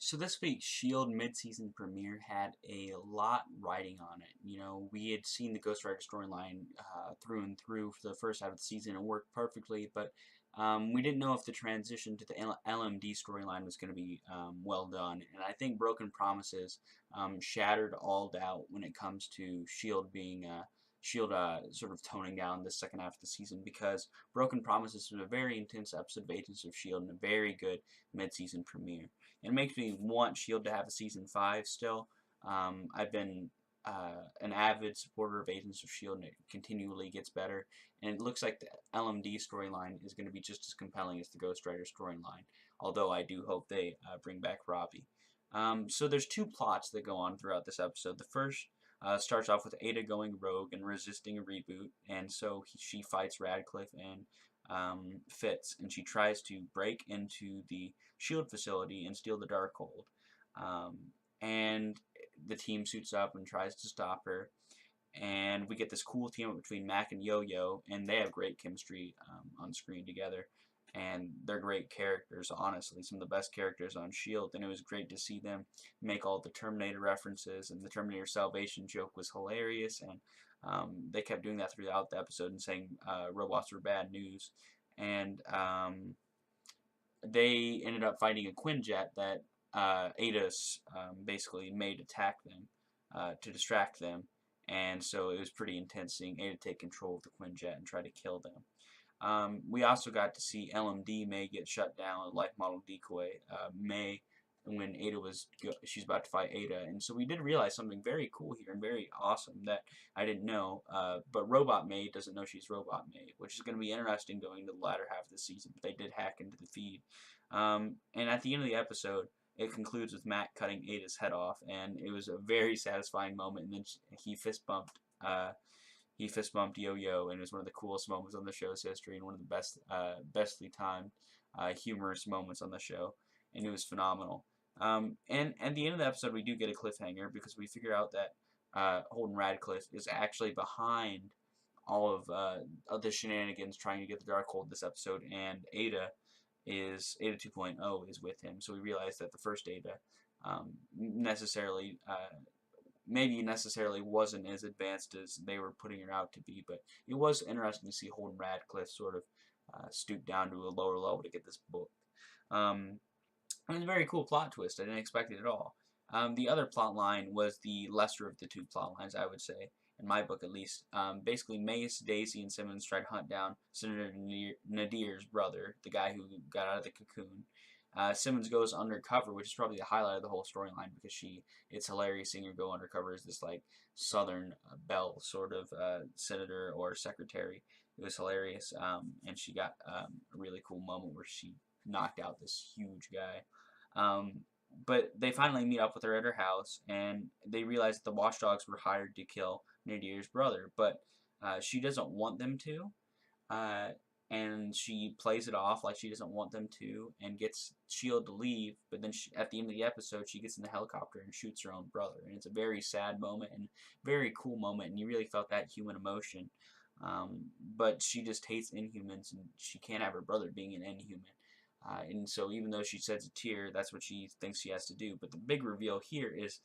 So this week's S.H.I.E.L.D. mid-season premiere had a lot riding on it. You know, we had seen the Ghost Rider storyline through and through for the first half of the season and worked perfectly, but we didn't know if the transition to the LMD storyline was going to be well done. And I think Broken Promises shattered all doubt when it comes to S.H.I.E.L.D. being S.H.I.E.L.D. Sort of toning down the second half of the season, because Broken Promises was a very intense episode of Agents of S.H.I.E.L.D. and a very good mid-season premiere. It makes me want S.H.I.E.L.D. to have a season 5 still. I've been an avid supporter of Agents of S.H.I.E.L.D. and it continually gets better. And it looks like the LMD storyline is going to be just as compelling as the Ghost Rider storyline, although I do hope they bring back Robbie. So there's two plots that go on throughout this episode. The first starts off with Aida going rogue and resisting a reboot, and so she fights Radcliffe and Fitz, and she tries to break into the S.H.I.E.L.D. facility and steal the Darkhold. And the team suits up and tries to stop her, and we get this cool team up between Mac and Yo-Yo, and they have great chemistry on screen together, and they're great characters, honestly, some of the best characters on S.H.I.E.L.D., and it was great to see them make all the Terminator references, and the Terminator Salvation joke was hilarious, and they kept doing that throughout the episode and saying robots were bad news, and they ended up fighting a Quinjet that Ada basically made attack them to distract them, and so it was pretty intense seeing Ada take control of the Quinjet and try to kill them. We also got to see LMD May get shut down, like model decoy. May, when she's about to fight Ada, and so we did realize something very cool here and very awesome that I didn't know. But Robot May doesn't know she's Robot May, which is going to be interesting going into the latter half of the season. But they did hack into the feed, and at the end of the episode, it concludes with Matt cutting Ada's head off, and it was a very satisfying moment. And then he fist bumped. He fist bumped Yo-Yo, and it was one of the coolest moments on the show's history, and one of the bestly timed, humorous moments on the show, and it was phenomenal. And at the end of the episode, we do get a cliffhanger because we figure out that Holden Radcliffe is actually behind all of the shenanigans trying to get the Darkhold this episode, and Ada 2.0 is with him. So we realize that the first Ada maybe necessarily wasn't as advanced as they were putting her out to be, but it was interesting to see Holden Radcliffe sort of stoop down to a lower level to get this book. It was a very cool plot twist. I didn't expect it at all. The other plot line was the lesser of the two plot lines, I would say, in my book at least. Basically, Mace, Daisy, and Simmons try to hunt down Senator Nadir's brother, the guy who got out of the cocoon. Simmons goes undercover, which is probably the highlight of the whole storyline, because it's hilarious seeing her go undercover as this like Southern belle sort of senator or secretary. It was hilarious, and she got a really cool moment where she knocked out this huge guy. But they finally meet up with her at her house, and they realize that the watchdogs were hired to kill Nadir's brother, but she doesn't want them to. And she plays it off like she doesn't want them to, and gets S.H.I.E.L.D. to leave, but then at the end of the episode, she gets in the helicopter and shoots her own brother, and it's a very sad moment and very cool moment, and you really felt that human emotion. But she just hates Inhumans, and she can't have her brother being an Inhuman. And so even though she sheds a tear, that's what she thinks she has to do. But the big reveal here is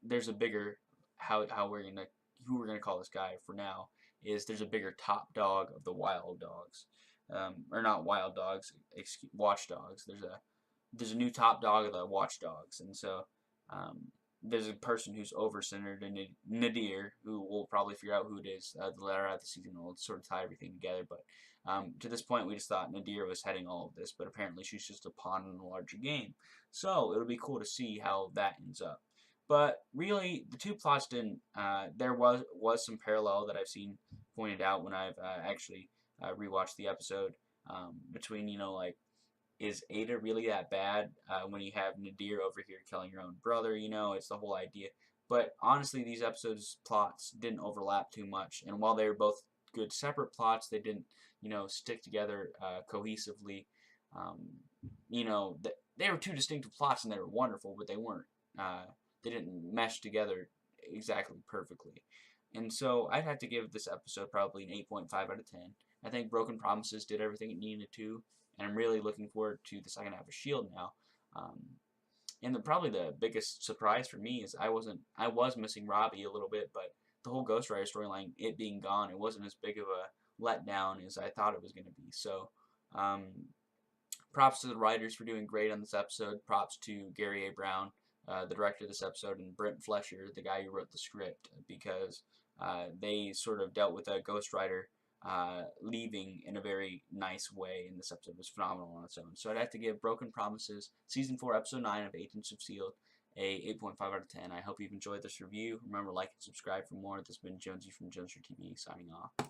there's a bigger, who we're gonna call this guy for now, is there's a bigger top dog of the wild dogs, or not wild dogs, watchdogs. There's a new top dog of the watchdogs, and so there's a person who's over Senator Nadir, who we'll probably figure out who it is the latter half of the season. We'll sort of tie everything together, but to this point we just thought Nadir was heading all of this, but apparently she's just a pawn in a larger game. So it'll be cool to see how that ends up. But really, the two plots didn't. There was some parallel that I've seen pointed out when I've actually rewatched the episode between, like, is Ada really that bad when you have Nadir over here killing your own brother? It's the whole idea. But honestly, these episodes' plots didn't overlap too much, and while they were both good separate plots, they didn't, stick together cohesively. They were two distinctive plots, and they were wonderful, but they weren't. They didn't mesh together exactly perfectly. And so I'd have to give this episode probably an 8.5 out of 10. I think Broken Promises did everything it needed to, and I'm really looking forward to the second half of S.H.I.E.L.D. now. And probably the biggest surprise for me is I was missing Robbie a little bit, but the whole Ghost Rider storyline, it being gone, it wasn't as big of a letdown as I thought it was going to be. So, props to the writers for doing great on this episode. Props to Garry A. Brown, the director of this episode, and Brent Fletcher, the guy who wrote the script, because they sort of dealt with a Ghost Rider leaving in a very nice way, and this episode was phenomenal on its own. So I'd have to give Broken Promises, Season 4, Episode 9 of Agents of S.H.I.E.L.D. a 8.5 out of 10. I hope you've enjoyed this review. Remember, like and subscribe for more. This has been Jonesy from Joneser TV, signing off.